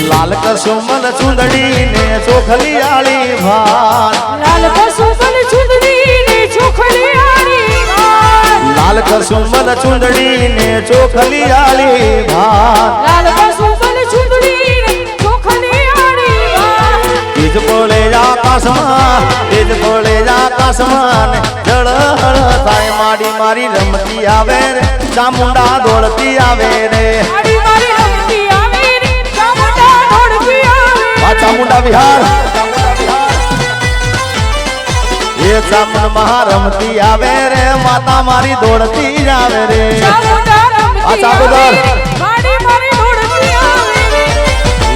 લાલ કસુમલ ચુંદડી ને ચોખલી આળી ભાત લાલ કસુમલ ચુંદડી ને ચોખલી આળી ભાત લાલ કસુમલ ચુંદડી ને ચોખલી આળી ભાત લાલ કસુમલ ચુંદડી ને ચોખલી આળી ભાત તેજ પડે આકાશમાં ને જળ હળ થાય માડી મારી રમતી આવે રે ચામુંડા દોડતી આવે રે મારી મારી રમતી આવે રે ચામુંડા દોડતી આવે આ ચામુંડા વિહાર એ ચામુંડ મહા રમતી આવે રે માતા મારી દોડતી આવે રે ચામુંડા રમતી આ ચાબુદર મારી મારી દોડતી આવે રે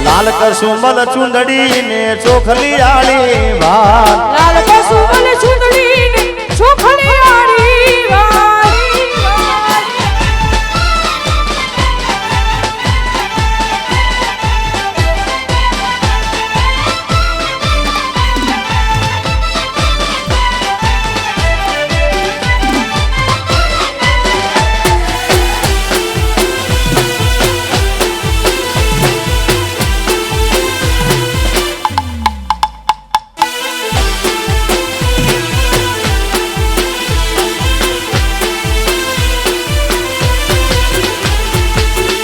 લાલ કસુમલ ચુંદડી ને ચોખલી આળી ભાત લાલ કસુમલ ચુંદડી ને ચોખલી આળી ભાત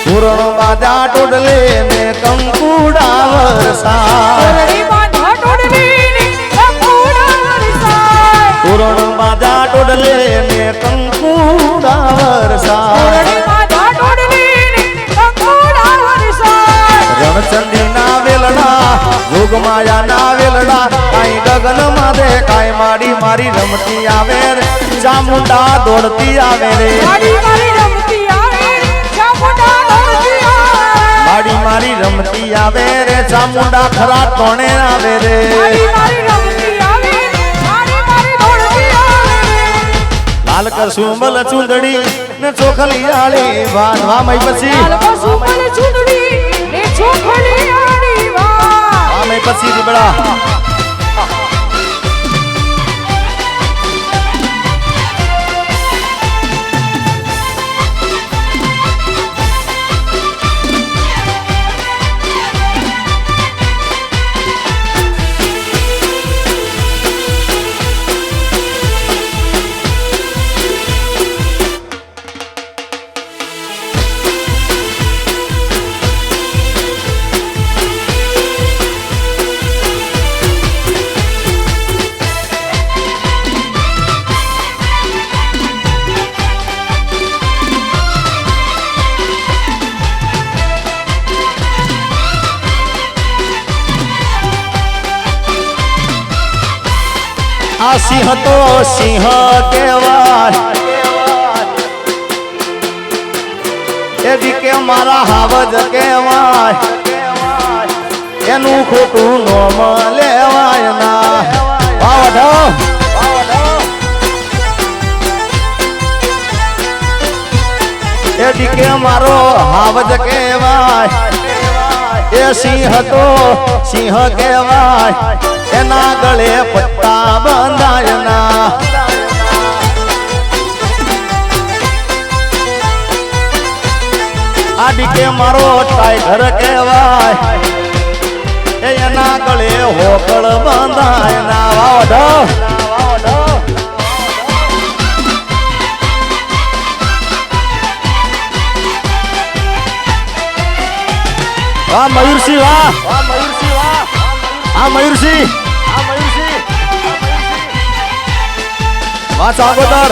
પૂરણ બાજા ટોડલે ને કંકુડા વરસા ઓરડી બાંધા ટોડલી ને કંકુડા વરસાય પૂરણ બાજા ટોડલે ને કંકુડા વરસા ઓરડી બાંધા ટોડલી ને કંકુડા વરસાય રણચંડી ના વેલડા જોગમાયા ના વેલડા કાઈ ગગન માં દે કાઈ માડી મારી રમતી આવે રે ચામુંડા દોડતી આવે રે મારી મારી રમતી આવે રે ચામુંડા દોડતી આવે માડી મારી રમતી આવે રે ચામુંડા ખરા તોણે આવે રે મારી મારી રમતી આવે રે મારી મારી દોડતી આવે લાલ કસુમલ ચુંદડી ને ચોખલી આળી ભાત વામઈ પછી લાલ કસુમલ ચુંદડી ને ચોખલી આળી ભાત વામઈ પછી દીબડા આ સિંહ તો સિંહ કહેવાય એજી કે મારા હાવજ કહેવાય એનું ખોટું નોમ લેવાય ના વાવઢો એજી કે મારો હાવજ કહેવાય એ સિંહ તો સિંહ કહેવાય એના ગળે પટ્ટા બંધાયના આડી કે મારો ટાઈગર કહેવાય એના ગળે હોકળ બંધાયના વાવઢો વાહ મયુરસિંહ વાહ હા મયુરસિંહ વાહ ચાગોદર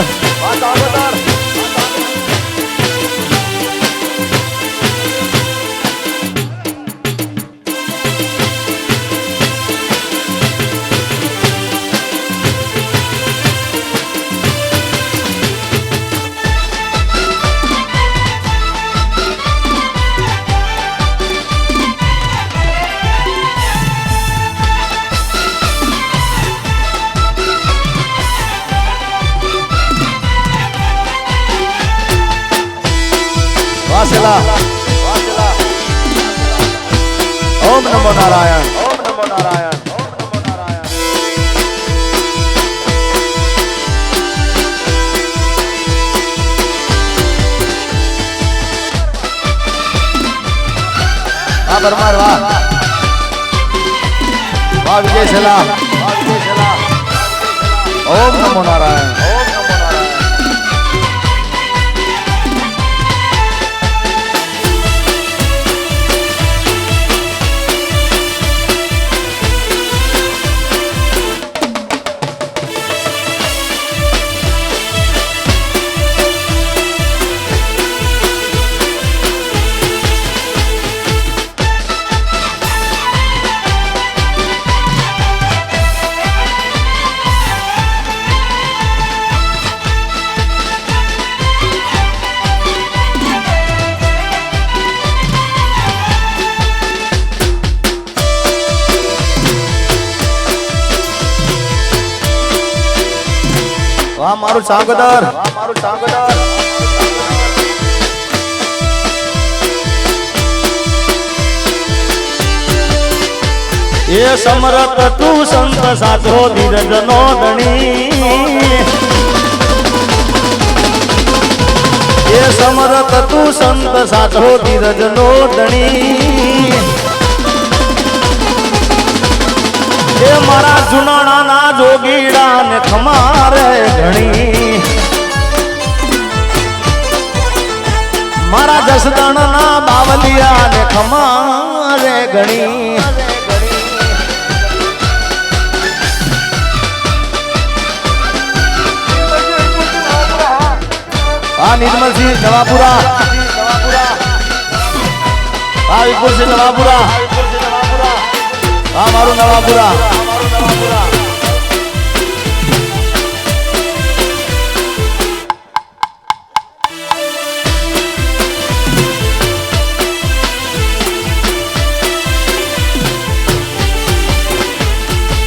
વાસેલા ઓમ નમો નારાયણ ઓમ નમો નારાયણ ઓમ નમો નારાયણ આ પરમાર વાહ વાહ વિજય છેલા ઓમ નમો નારાયણ ઓમ નમો નારાયણ વાહ મારું સાગદર વાહ મારું સાગદર એ સમરત તું સંત સાચો ધીરજ નો ધણી એ સમરત તું સંત સાચો ધીરજ નો ધણી એ મારા જુનાણા જોગીડા ને ખમારે ઘણી મારા જસદણ ના બાવલિયા ને ખમારે ઘણી આ નિર્મલસિંહ નવાપુરા આ વિપુલસિંહ નવાપુરા આ મારું નવાપુરા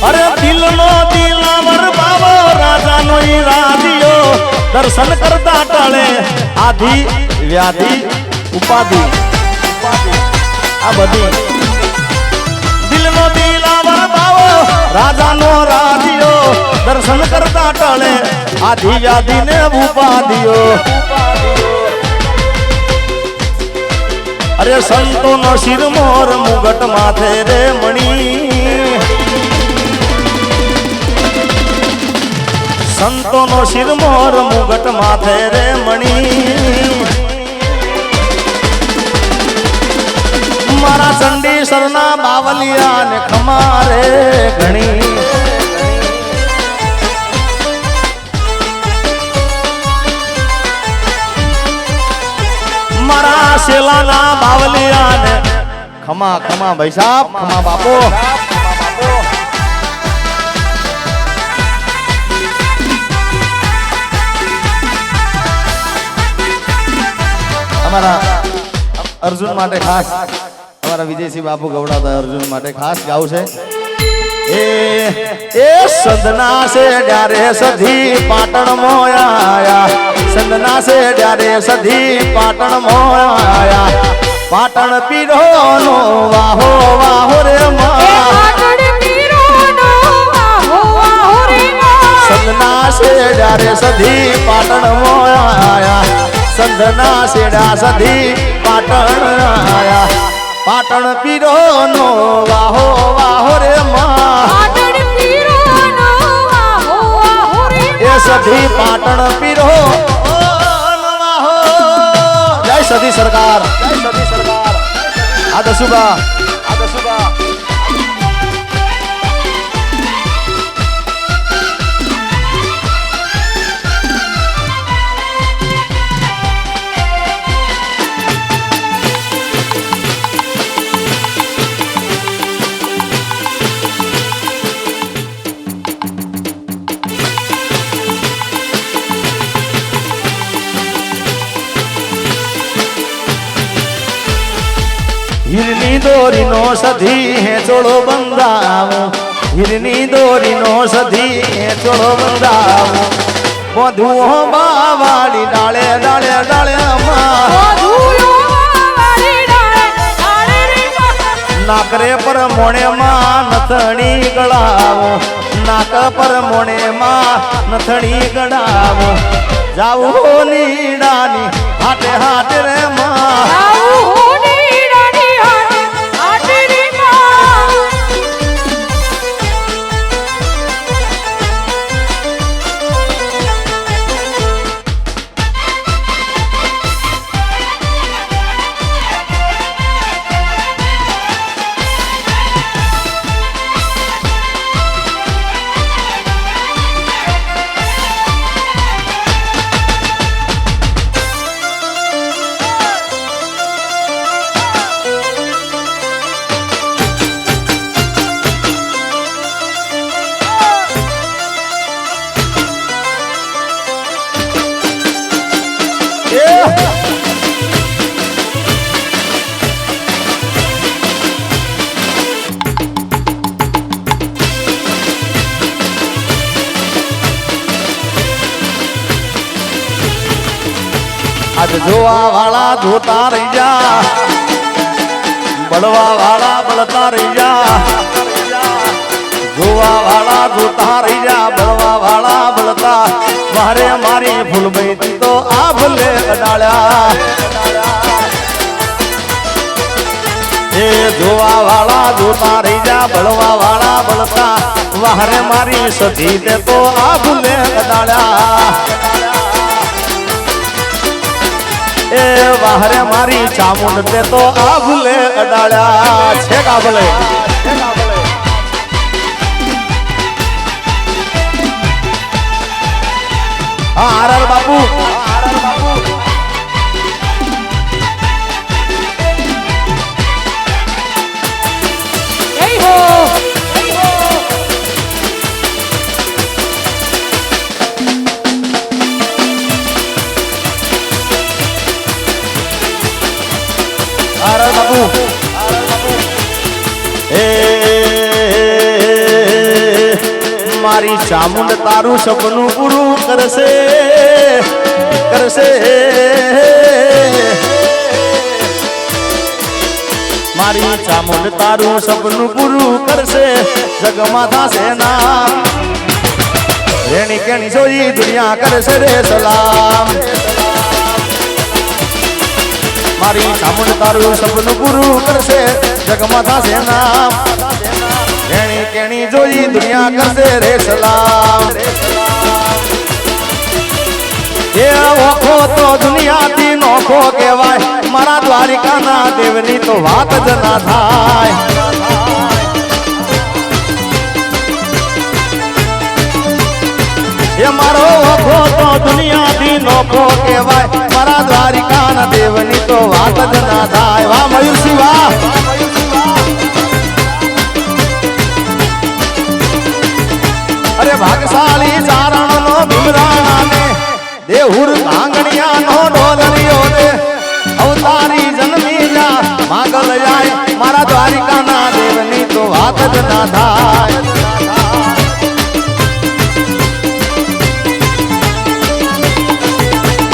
અરે દિલનો દિલાવર બાવો રાજાનો ઈરાદિયો દર્શન કરતા ટળે આધિ વ્યાધિ ઉપાધિ આ બધી દિલનો દિલાવર બાવો રાજાનો રાદિયો દર્શન કરતા ટળે આધિ વ્યાધિ ને ઉપાધિયો અરે સંતો નો શિરમોર મુગટ માથે રે મણી સંતો નો શિરમોર મુગટ માથે રે મણી મારા ચંડીસર ના બાવલિયા ને ખમારે ઘણી મારા શેલા ના બાવલિયા ને ખમા ખમા ભાઈ સાહેબ ખમા બાપો અમારા અર્જુન માટે ખાસ અમારા વિજયસિંહ બાપુ ગવડાતા અર્જુન માટે ખાસ ગાવું છે એ સદના સે ડારે સધી પાટણ મોયા સદના સે ડારે સધી પાટણ મોયા પાટણ પીરો નો વાહો વાહો રે સદના સે ડારે સધી પાટણ મોયા સંધના સેડા સધી પાટણ આયા પાટણ પીરો નો વાહો વાહો રે પાટણ પીરોનો વાહો વાહો રે એ સધી પાટણ પીરો નો વાહો જય સધી સરકાર આ દસુબા હીરની દોરી નો સધી હે ચોળો બંધાવો હીરની દોરી નો સધી હે ચોળો બંધાવો બધું બાવાળી ડાળે ડાળે ડાળે માં નાકરે પર મોણે માં નથણી ગળાવો નાક પર મોણે માં નથણી ગળાવો જાવું નીડાની હાટે હાટે રે માં આવું નીડાની હાટે રે માં આજ જોવા વાળા જોતા રહી જા બળવા વાળા બળતા રહી જા જોવા વાળા જોતા રહી જા બળવા વાળા બળતા મારે મારી ફૂલ બૈતી તો આ ભલે અડાળ્યા એ જોવા વાળા જોતા રહી જા બળવા વાળા બળતા વારે મારી સતી તે તો આ ભલે અડાળ્યા એ વાહરે મારી ચામુંડ તે તો આ ભૂલે અડાળ્યા છે કા ભલે હા આર બાપુ જય હો આર બાપુ એ મારી ચામુંડ તારું સપનું પૂરું કરશે કરશે મારી ચામુંડ તારું સપનું પૂરું કરશે જગમાં થશે ના રેણી કેણી જોઈ દુનિયા કરશે રે સલામ મારી ચામુંડ તારું સપનું પૂરું કરશે જગમાં થશે નામ રેણી કેણી જોઈ દુનિયા કરશે રે સલામ એ ઓખો તો દુનિયાથી નોખો કહેવાય મારા દ્વારિકાના દેવની તો વાત જ ના થાય એ મારો ઓખો તો દુનિયાથી નોખો કહેવાય મારા દ્વારિકાના દેવની તો વાત જ ના થાય વાહ મયુરસિંહ વાહ અરે ભાગશાળી ચારણનો ભીમરાણાને દેહુર આંગણિયાનો ડોલરિયો દે અવતારી જન્મી જા માગલ જાય મારા દ્વારિકાના દેવની તો વાત જ ના થાય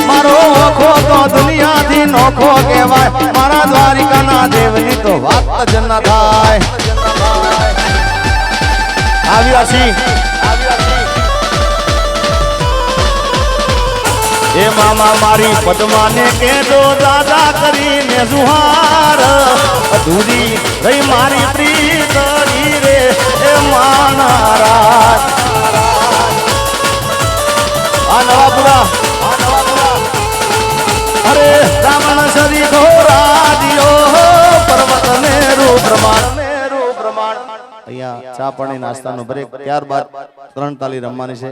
મારો ઓખો તો દુનિયાથી નોખો કહેવાય મારા દ્વારિકાના દેવની તો વાત જ ના થાય આવ્યા એ મામા મારી પદ્માને કેજો દાદા કરીને જુહાર અધૂરી રહી મારી પ્રીતડી રે એ માનારા આ નવાપુરા અરે રામણ શરી ઘોરાજીઓ પર્વત મેરુ પ્રમાણ અહીંયા ચા પાણી નાસ્તાનો બ્રેક ત્યારબાદ 3 તાલી રમવાની છે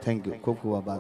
થેન્ક યુ ખૂબ ખૂબ આભાર